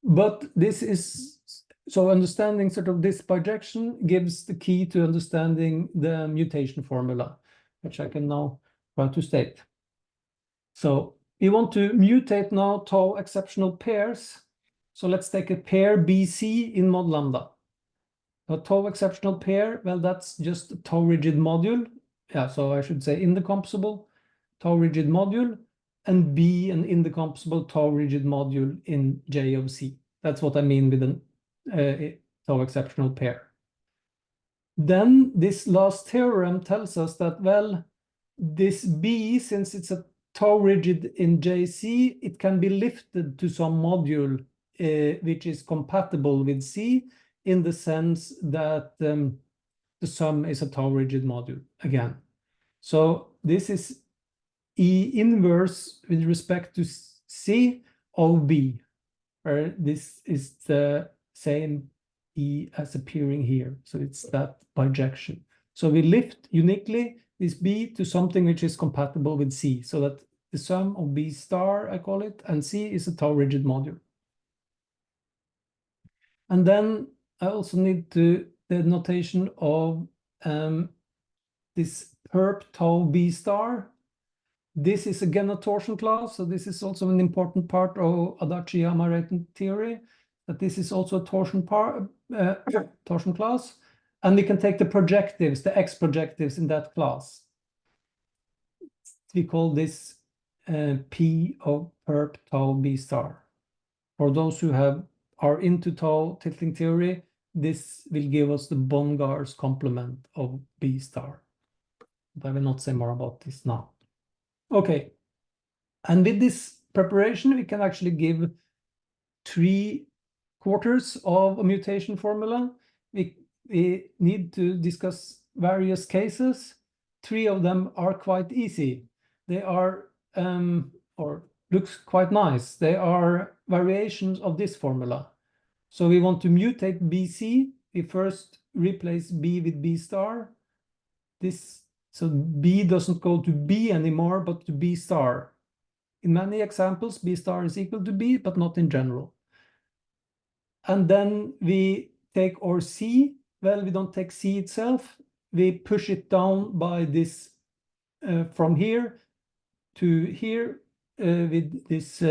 but this is, so understanding sort of this bijection gives the key to understanding the mutation formula, which I can now try to state. So we want to mutate now tau exceptional pairs. So let's take a pair BC in mod lambda. A tau exceptional pair, well, that's just a tau rigid module. Yeah, so I should say indecomposable tau rigid module, and B an indecomposable tau rigid module in J of C. That's what I mean with an tau exceptional pair. Then this last theorem tells us that, well, this B, since it's a tau rigid in JC, it can be lifted to some module which is compatible with C, in the sense that the sum is a tau rigid module again. So this is E inverse with respect to C of B, where this is the same E as appearing here. So it's that bijection. So we lift uniquely this B to something which is compatible with C, so that the sum of B star, I call it, and C is a tau rigid module. And then I also need the notation of this perp tau B star. This is again a torsion class, so this is also an important part of Adachi-Iyama-Reiten theory, that this is also a torsion class, and we can take the projectives, the X projectives in that class. We call this P of perp tau B star. For those who are into tau tilting theory, this will give us the Bongar's complement of B star. But I will not say more about this now. Okay, and with this preparation, we can actually give 3/4 of a mutation formula. We need to discuss various cases. 3 of them are quite easy. They are, or looks quite nice. They are variations of this formula. So we want to mutate BC. We first replace B with B star. So B doesn't go to B anymore, but to B star. In many examples, B star is equal to B, but not in general. And then we take our C. Well, we don't take C itself. We push it down by this, from here to here, with this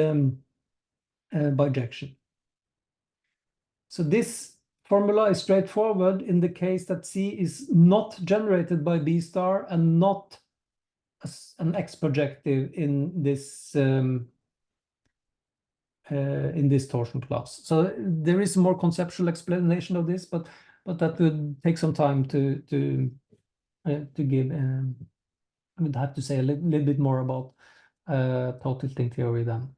bijection. So this formula is straightforward in the case that C is not generated by B star and not an X projective in this torsion class. So there is a more conceptual explanation of this, but that would take some time to give. I would have to say a little bit more about tau tilting theory then.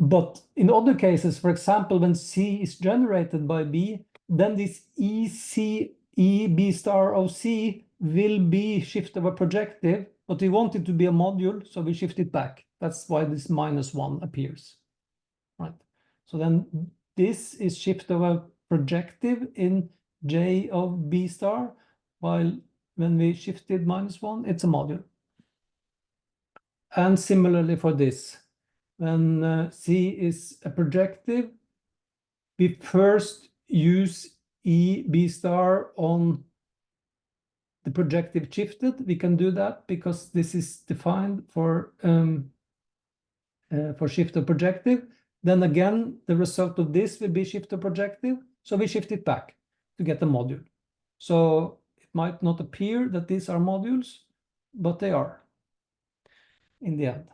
But in other cases, for example, when C is generated by B, then this E B star of C will be shift of a projective, but we want it to be a module, so we shift it back. That's why this -1 appears, right? So then this is shift of a projective in J of B star, while when we shifted -1, it's a module. And similarly for this, when C is a projective, we first use E B star on the projective shifted. We can do that because this is defined for shift of projective. Then again, the result of this will be shift of projective. So we shift it back to get the module. So it might not appear that these are modules, but they are in the end.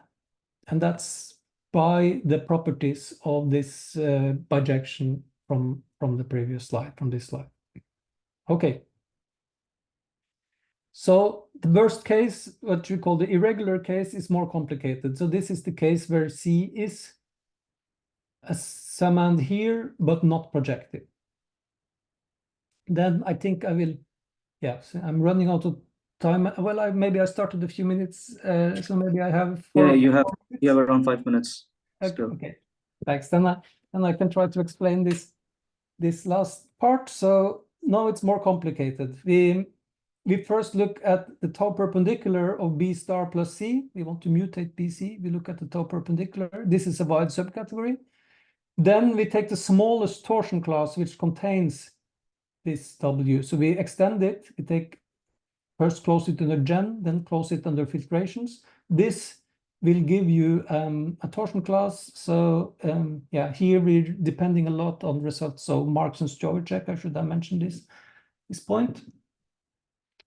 And that's by the properties of this bijection from the previous slide, from this slide. Okay. So the worst case, what you call the irregular case, is more complicated. So this is the case where C is a summand here, but not projective. Then I think I will, yeah, so I'm running out of time. Well, maybe I started a few minutes, so maybe I have. Yeah, you have around 5 minutes. Still. Okay, thanks. Then I can try to explain this last part. So now it's more complicated. We first look at the tau perpendicular of B star plus C. We want to mutate BC. We look at the tau perpendicular. This is a wide subcategory. Then we take the smallest torsion class, which contains this W. So we extend it. We take first close it under gen, then close it under filtrations. This will give you a torsion class. So yeah, here we're depending a lot on results. So Marx and Stovacek, I should have mentioned this point.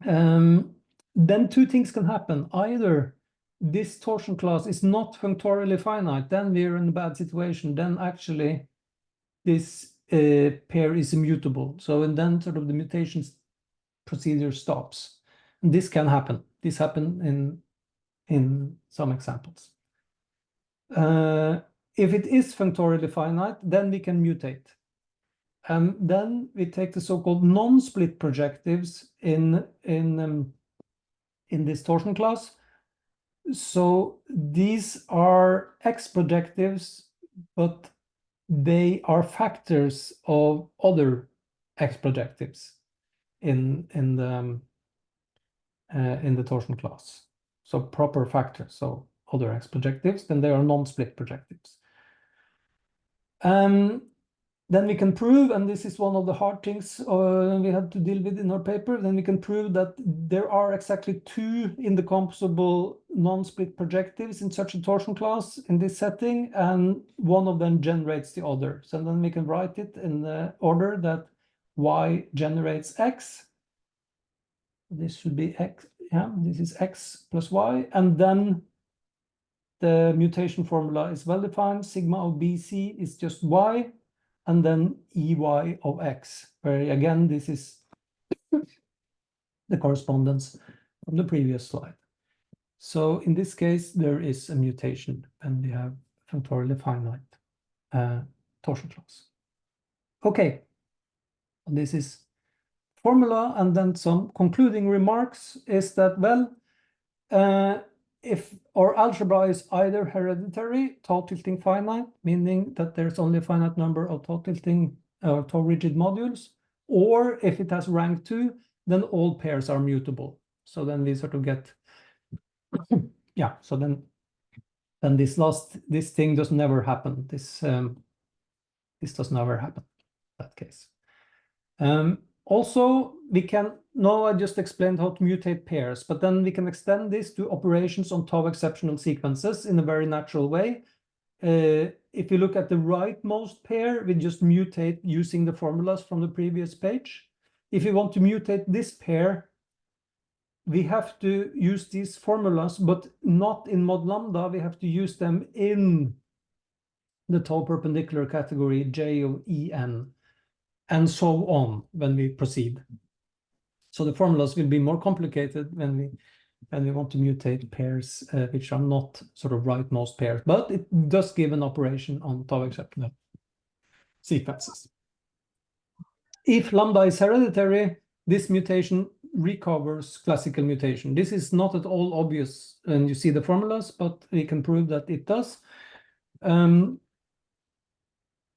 Then two things can happen. Either this torsion class is not functorially finite, then we're in a bad situation. Then actually this pair is immutable. So and then sort of the mutations procedure stops. And this can happen. This happened in some examples. If it is functorially finite, then we can mutate. Then we take the so-called non-split projectives in this torsion class. So these are X projectives, but they are factors of other X projectives in the torsion class. So proper factors, so other X projectives, then they are non-split projectives. Then we can prove, and this is one of the hard things we had to deal with in our paper, then we can prove that there are exactly two indecomposable non-split projectives in such a torsion class in this setting, and one of them generates the other. So then we can write it in the order that Y generates X. This should be X, yeah, this is X plus Y, and then the mutation formula is well defined. Sigma of BC is just Y, and then EY of X, where again, this is the correspondence from the previous slide. So in this case, there is a mutation, and we have functorially finite torsion class. Okay, this is formula, and then some concluding remarks is that, well, if our algebra is either hereditary, tau tilting finite, meaning that there's only a finite number of tau tilting or tau rigid modules, or if it has rank 2, then all pairs are mutable. So then we sort of get, yeah, so then this thing does never happen. This does never happen in that case. Also, we can, no, I just explained how to mutate pairs, but then we can extend this to operations on tau exceptional sequences in a very natural way. If you look at the rightmost pair, we just mutate using the formulas from the previous page. If you want to mutate this pair, we have to use these formulas, but not in mod lambda. We have to use them in the tau perpendicular category J of En, and so on when we proceed. So the formulas will be more complicated when we want to mutate pairs which are not sort of rightmost pairs, but it does give an operation on tau exceptional sequences. If lambda is hereditary, this mutation recovers classical mutation. This is not at all obvious, and you see the formulas, but we can prove that it does.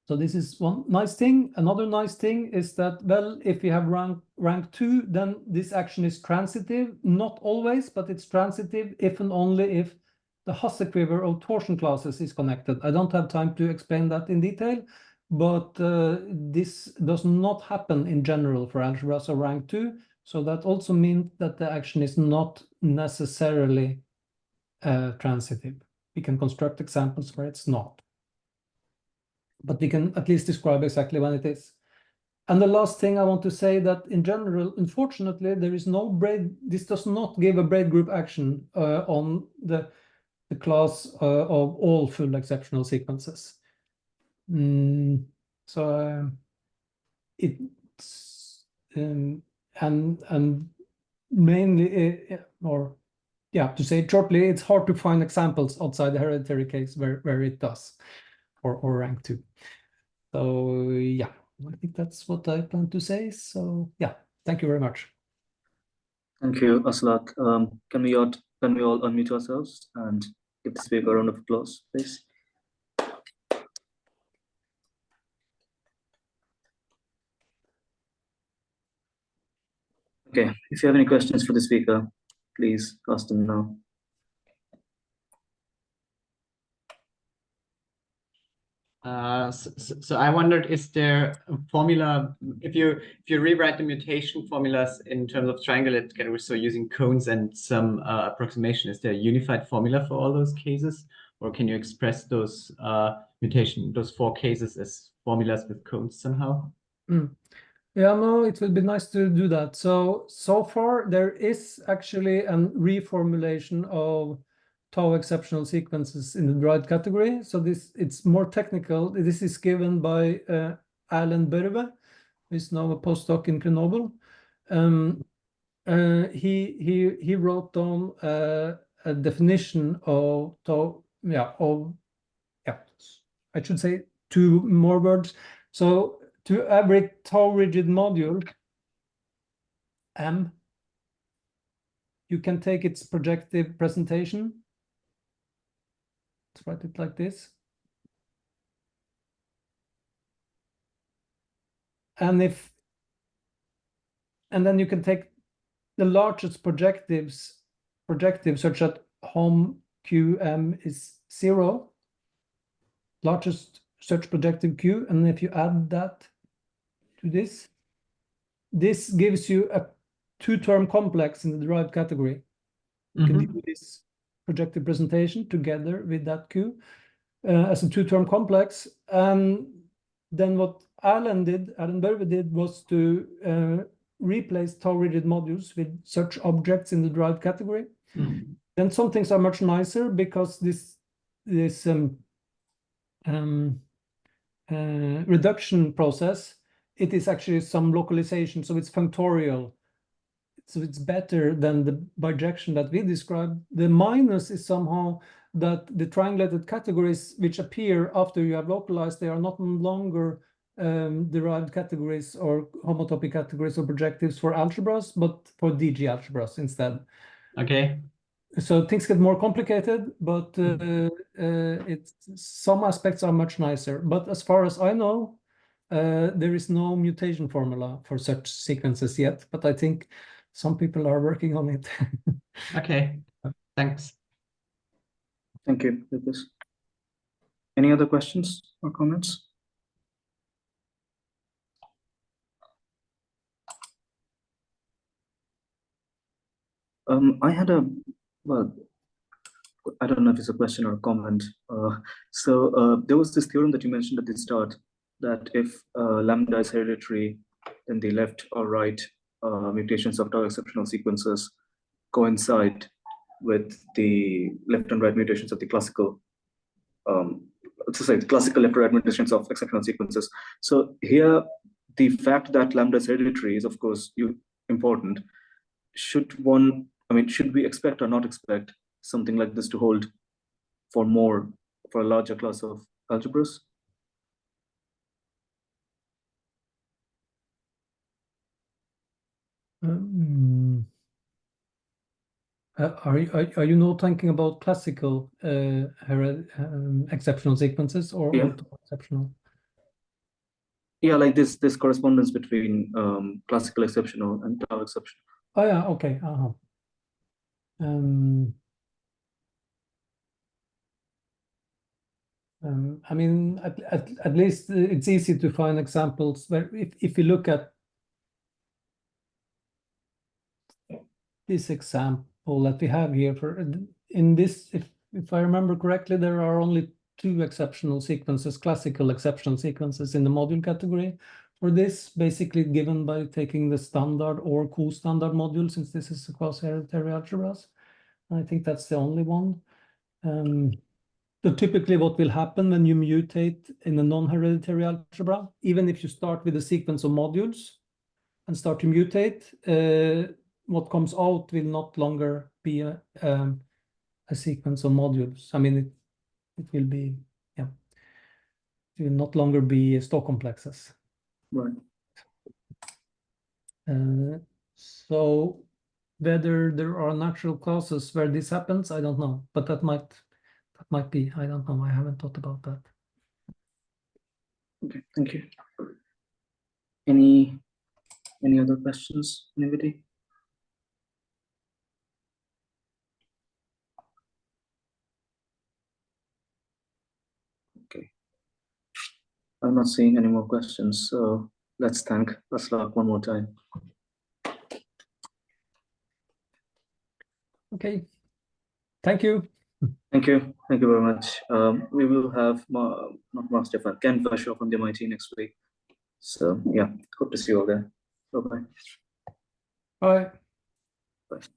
So this is one nice thing. Another nice thing is that, well, if we have rank 2, then this action is transitive. Not always, but it's transitive if and only if the Hasse-Quiver of torsion classes is connected. I don't have time to explain that in detail, but this does not happen in general for algebras of rank 2. So that also means that the action is not necessarily transitive. We can construct examples where it's not, but we can at least describe exactly when it is. And the last thing I want to say that in general, unfortunately, there is no braid. This does not give a braid group action on the class of all full exceptional sequences. So it's and mainly to say it shortly, it's hard to find examples outside the hereditary case where it does, or rank 2. So yeah, I think that's what I plan to say. So yeah, thank you very much. Thank you, Aslak. Can we all unmute ourselves and give the speaker a round of applause, please? Okay, if you have any questions for the speaker, please ask them now. So I wondered, is there a formula, if you rewrite the mutation formulas in terms of triangulated categories, so using cones and some approximation, is there a unified formula for all those cases, or can you express those those 4 cases as formulas with cones somehow? Yeah, no, it would be nice to do that. So far there is actually a reformulation of tau exceptional sequences in the derived category. So it's more technical. This is given by Alan Børve, who is now a postdoc in Grenoble. He wrote down a definition of tau. I should say 2 more words. So to every tau rigid module M, you can take its projective presentation. Let's write it like this. And then you can take the largest projectives such that hom qm is 0, largest such projective q, and if you add that to this gives you a 2-term complex in the derived category. You can do this projective presentation together with that q as a 2-term complex. And then what Alan Børve did was to replace tau rigid modules with such objects in the derived category. Then some things are much nicer because this reduction process, it is actually some localization, so it's functorial. So it's better than the bijection that we described. The minus is somehow that the triangulated categories which appear after you have localized, they are not longer derived categories or homotopy categories or projectives for algebras, but for DG algebras instead. Okay. So things get more complicated, but some aspects are much nicer. But as far as I know, there is no mutation formula for such sequences yet, but I think some people are working on it. Okay, thanks. Thank you, Lucas. Any other questions or comments? I had well, I don't know if it's a question or a comment. There was this theorem that you mentioned at the start, that if lambda is hereditary, then the left or right mutations of tau exceptional sequences coincide with the left and right mutations of the classical, classical left or right mutations of exceptional sequences. So here, the fact that lambda is hereditary is, of course, important. Should we expect or not expect something like this to hold for a larger class of algebras? I Are you not thinking about classical exceptional sequences or Yeah. exceptional? Yeah, like this correspondence between classical exceptional and tau exceptional. Oh yeah, okay. I mean, at least it's easy to find examples where if you look at this example that we have here in this, if I remember correctly, there are only 2 exceptional sequences, classical exceptional sequences in the module category. For this, basically given by taking the standard or co-standard module, since this is across hereditary algebras. I think that's the only one. So typically what will happen when you mutate in a non-hereditary algebra, even if you start with a sequence of modules and start to mutate, what comes out will not longer be a sequence of modules. I mean, it will be, yeah, it will not longer be Stock complexes. Right. So whether there are natural causes where this happens, I don't know, but that might be, I don't know, I haven't thought about that. Okay, thank you. Any other questions, anybody? Okay. I'm not seeing any more questions, so let's thank Aslak one more time. Okay, thank you. Thank you very much. We will have Ken Fashaw from the MIT next week. So yeah, hope to see you all there. Bye-bye. Bye. Bye.